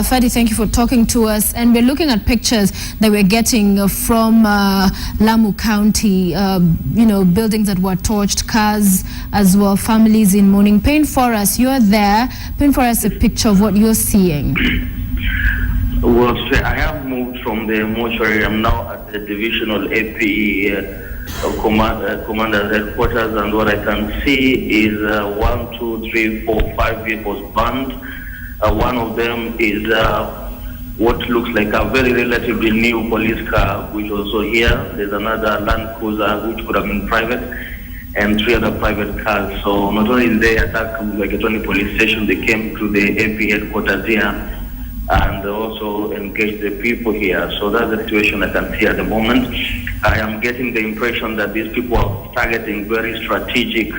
Fadi, thank you for talking to us. And we're looking at pictures that we're getting from Lamu County, buildings that were torched, cars as well, families in mourning. Paint for us, you're there. Paint for us a picture of what you're seeing. Well, I have moved from the mortuary. I'm now at the divisional APE commander's headquarters, and what I can see is 1, 2, 3, 4, 5 vehicles burned. One of them is what looks like a very relatively new police car, which was also here. There's another Land Cruiser, which could have been private, and 3 other private cars. So not only did they attack Mpeketoni police station, they came to the AP headquarters here and also engaged the people here. So that's the situation I can see at the moment. I am getting the impression that these people are targeting very strategic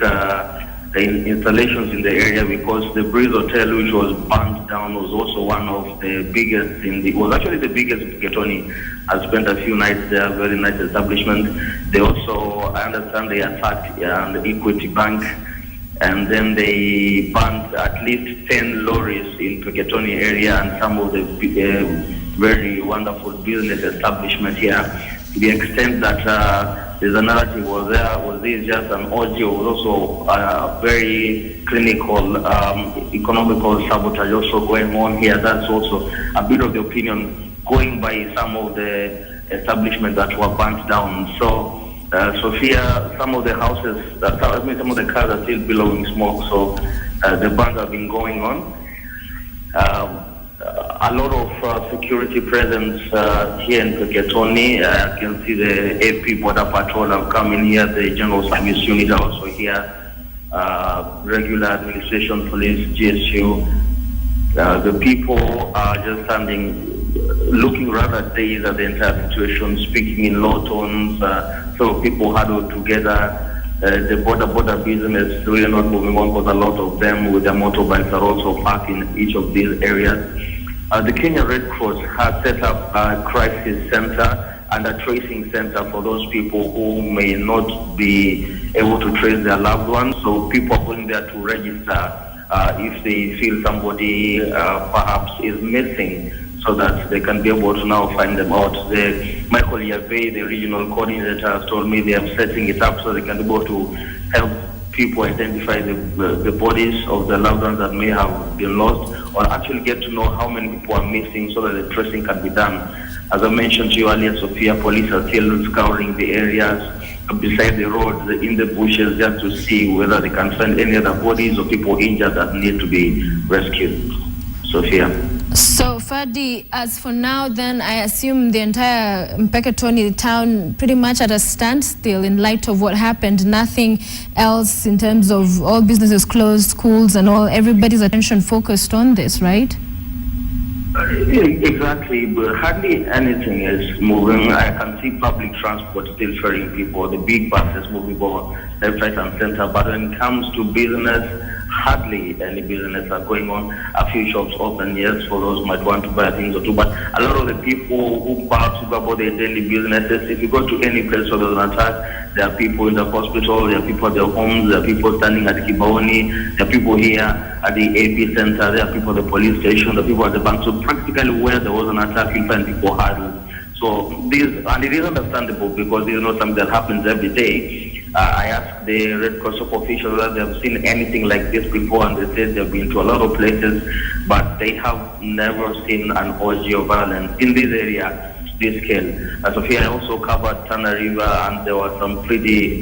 installations in the area, because the Breeze Hotel, which was burnt down, was also one of the biggest was actually the biggest in Mpeketoni. I spent a few nights there, very nice establishment. They also, I understand, they attacked the Equity Bank, and then they burnt at least 10 lorries in Mpeketoni area and some of the very wonderful business establishment here, to the extent that there's a narrative was this just an audio, was also a very clinical, economical sabotage also going on here. That's also a bit of the opinion going by some of the establishments that were burnt down. So, Sophia, some of the houses, some of the cars are still blowing smoke, so the burns have been going on. A lot of security presence here in Mpeketoni. I can see the AP Border Patrol have come in here, the General Service Unit are also here, regular administration, police, GSU. The people are just standing, looking rather dazed at the entire situation, speaking in low tones. So people huddled together. The border business really not moving on, because a lot of them with their motorbikes are also parked in each of these areas. The Kenya Red Cross has set up a crisis center and a tracing center for those people who may not be able to trace their loved ones. So people are going there to register if they feel somebody perhaps is missing, so that they can be able to now find them out. Michael Yave, the regional coordinator, has told me they are setting it up so they can be able to help people identify the bodies of the loved ones that may have been lost, or actually get to know how many people are missing so that the tracing can be done. As I mentioned to you earlier, Sophia, police are still scouring the areas beside the roads, in the bushes, just to see whether they can find any other bodies or people injured that need to be rescued. Sophia. So, Fadi, as for now, then I assume the entire Mpeketoni town pretty much at a standstill in light of what happened. Nothing else in terms of all businesses closed, schools and all. Everybody's attention focused on this, right? Exactly, but hardly anything is moving. I can see public transport still ferrying people, the big buses moving over left, right and center. But when it comes to business, hardly any business are going on. A few shops open, yes, for those who might want to buy things or two, but a lot of the people who perhaps go about their daily businesses, if you go to any place where there's an attack, there are people in the hospital, there are people at their homes, there are people standing at Kibaoni, there are people here at the AP center, there are people at the police station, there are people at the bank. So practically where there was an attack, you find people huddled. So and it is understandable, because this is not something that happens every day. I asked the Red Cross officials whether they have seen anything like this before, and they said they've been to a lot of places, but they have never seen an orgy of violence in this area, this scale. Sophia, I also covered Tana River, and there were some pretty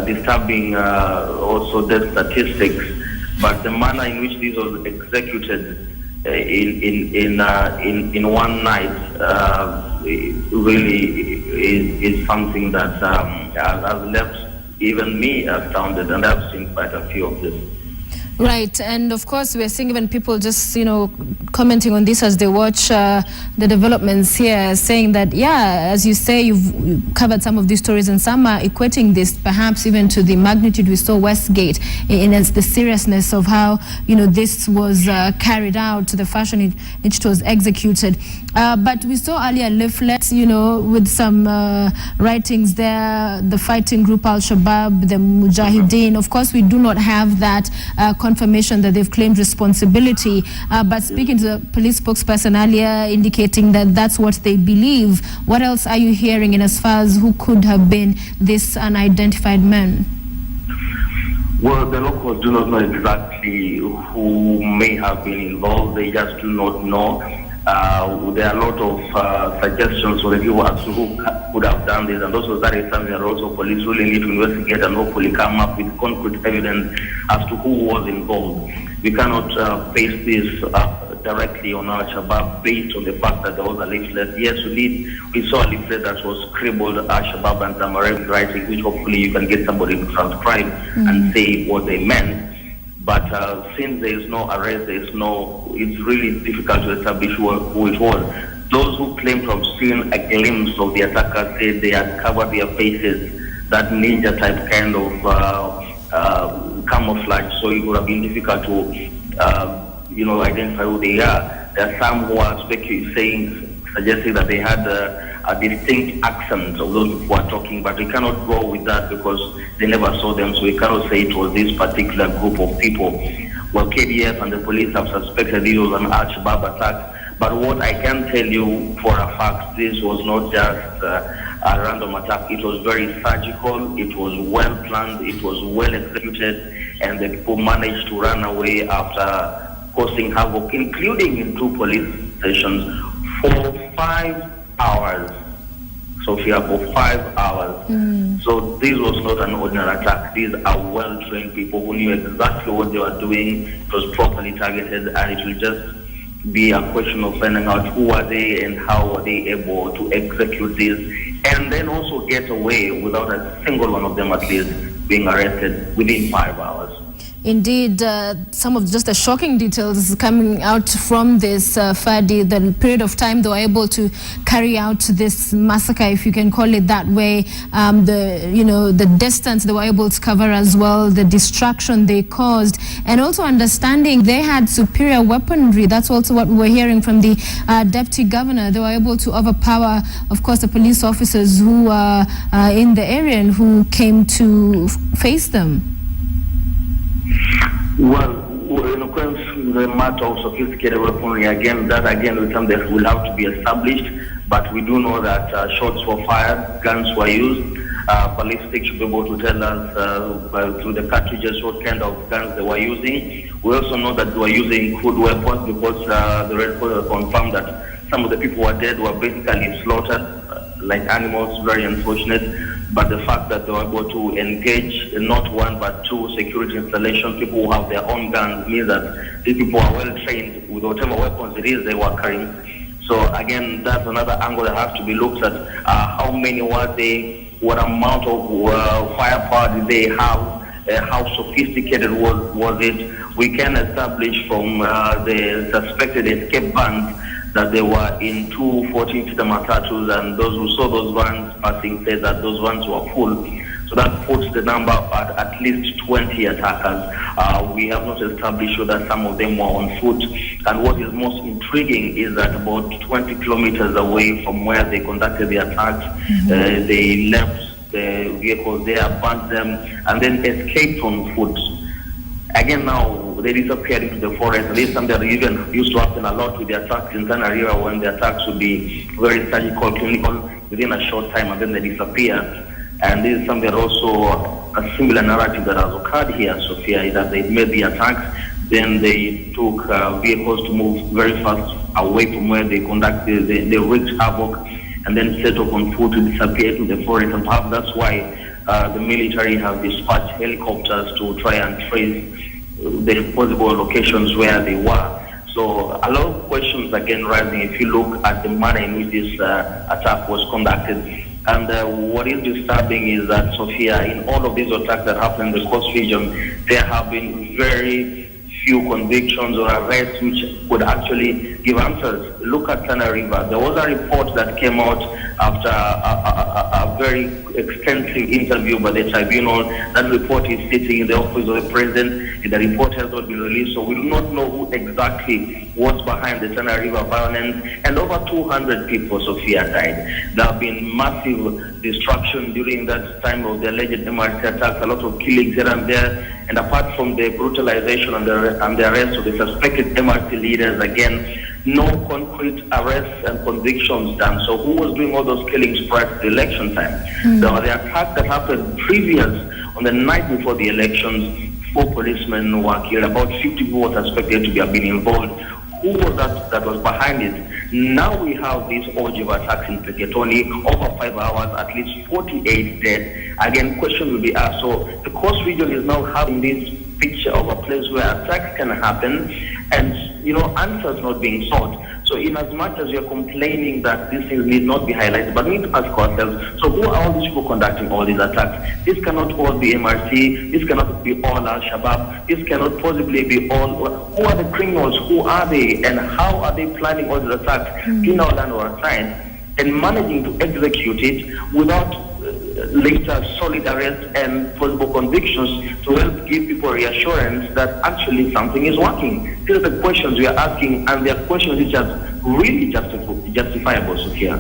disturbing also death statistics, but the manner in which this was executed in one night really is something that has left even me astounded, and I've seen quite a few of this. Right, and of course we're seeing even people just, commenting on this as they watch the developments here, saying that, yeah, as you say, you've covered some of these stories, and some are equating this perhaps even to the magnitude we saw Westgate, in the seriousness of how, this was carried out, to the fashion in which it was executed. But we saw earlier leaflets, with some writings there, the fighting group Al-Shabaab, the Mujahideen. Of course, we do not have that confirmation that they've claimed responsibility. But speaking to the police spokesperson earlier, indicating that that's what they believe. What else are you hearing in as far as who could have been this unidentified man? Well, the locals do not know exactly who may have been involved. They just do not know. There are a lot of suggestions for the people as to who could have done this, and also that is something that also police really need to investigate and hopefully come up with concrete evidence as to who was involved. We cannot base this directly on Al-Shabaab based on the fact that there was a leaflet. Yes, we saw a leaflet that was scribbled Al-Shabaab and Tamareb writing, which hopefully you can get somebody to transcribe and say what they meant. But since there is no arrest, it's really difficult to establish who it was. Those who claim to have seen a glimpse of the attackers said they had covered their faces, that ninja type kind of camouflage, so it would have been difficult to identify who they are. There are some who are suggesting that they had a distinct accent of those who are talking, but we cannot go with that because they never saw them, so we cannot say it was this particular group of people. Well, KDF and the police have suspected it was an Al-Shabaab attack, but what I can tell you for a fact, this was not just a random attack. It was very surgical, it was well planned, it was well executed, and the people managed to run away after causing havoc, including in 2 police stations, for 5 hours. Sophia, for 5 hours. So this was not an ordinary attack. These are well-trained people who knew exactly what they were doing. It was properly targeted, and it will just be a question of finding out who are they and how were they able to execute this, and then also get away without a single one of them at least being arrested within 5 hours. Indeed, some of just the shocking details coming out from this, Fadi, the period of time they were able to carry out this massacre, if you can call it that way, the distance they were able to cover as well, the destruction they caused, and also understanding they had superior weaponry. That's also what we were hearing from the deputy governor. They were able to overpower, of course, the police officers who were in the area and who came to face them. Well, in the matter of sophisticated weaponry, that is something that will have to be established. But we do know that shots were fired, guns were used. Ballistics should be able to tell us through the cartridges what kind of guns they were using. We also know that they were using crude weapons because the Red Cross confirmed that some of the people who were dead were basically slaughtered like animals. Very unfortunate. But the fact that they were able to engage not 1 but 2 security installations, people who have their own guns, means that these people are well trained with whatever weapons it is they were carrying. So again, that's another angle that has to be looked at. How many were they? What amount of firepower did they have? How sophisticated was it? We can establish from the suspected escape vans that they were in 2 14-seater matatus, and those who saw those vans passing said that those vans were full. So that puts the number at least 20 attackers. We have not established that some of them were on foot. And what is most intriguing is that about 20 kilometers away from where they conducted the attacks, they left the vehicles there, burnt them, and then escaped on foot. Again, now they disappeared into the forest. This is something that even used to happen a lot with the attacks in Tana River, when the attacks would be very surgical, clinical, within a short time, and then they disappear. And this is something that also a similar narrative that has occurred here, Sophia, is that they made the attacks, then they took vehicles to move very fast away from where they conducted, they wreaked havoc, and then set off on foot to disappear to the forest. And perhaps that's why the military have dispatched helicopters to try and trace the possible locations where they were. So a lot of questions again rising if you look at the manner in which this attack was conducted. And what is disturbing is that, Sophia, in all of these attacks that happened in the coast region, there have been very few convictions or arrests which would actually give answers. Look at Tana River. There was a report that came out after a very extensive interview by the tribunal. That report is sitting in the office of the president. The report has not been released, so we do not know who exactly was behind the Tana River violence. And over 200 people, Sophia, died. There have been massive destruction during that time of the alleged MRC attacks, a lot of killings here and there. And apart from the brutalization and the arrest of the suspected MRC leaders, again, no concrete arrests and convictions done. So who was doing all those killings prior to the election time? The attack that happened previous on the night before the elections, 4 policemen were killed. About 50 people were suspected to have been involved. Who was that was behind it? Now we have these orgy of attacks in Mpeketoni, over 5 hours, at least 48 dead. Again, question will be asked. So the coast region is now having this picture of a place where attacks can happen and, answers not being sought. So in as much as you're complaining that these things need not be highlighted, but we need to ask ourselves, so who are all these people conducting all these attacks? This cannot all be MRC, this cannot be all Al-Shabaab, this cannot possibly be all, who are the criminals, who are they, and how are they planning all these attacks in our land or outside, and managing to execute it without later solid arrests and possible convictions to help give people reassurance that actually something is working. These are the questions we are asking, and they are questions which are really justifiable, Sophia.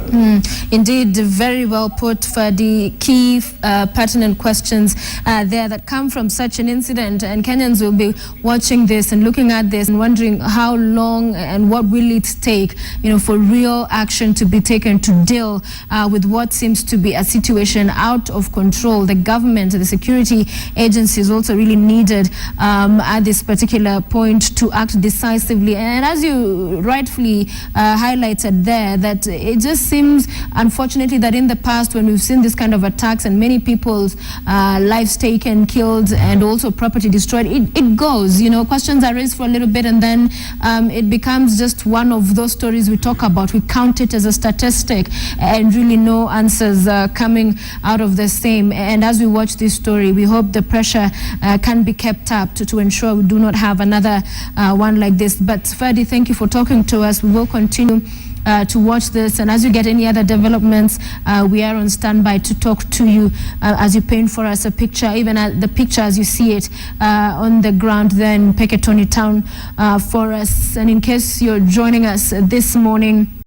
Indeed, very well put for the key pertinent questions there that come from such an incident. And Kenyans will be watching this and looking at this and wondering how long and what will it take, for real action to be taken to deal with what seems to be a situation out of control. The government, the security agencies also really needed at this particular point to act decisively. And as you rightfully highlighted there, that it just seems, unfortunately, that in the past when we've seen this kind of attacks and many people's lives taken, killed, and also property destroyed, it goes, questions are raised for a little bit and then it becomes just one of those stories we talk about. We count it as a statistic and really no answers coming out of the same. And as we watch this story, we hope the pressure can be kept up to ensure we do not have another one like this. But Ferdy, thank you for talking to us. We will continue to watch this, and as you get any other developments, we are on standby to talk to you as you paint for us a picture, even the picture as you see it on the ground there in Mpeketoni town for us. And in case you're joining us this morning,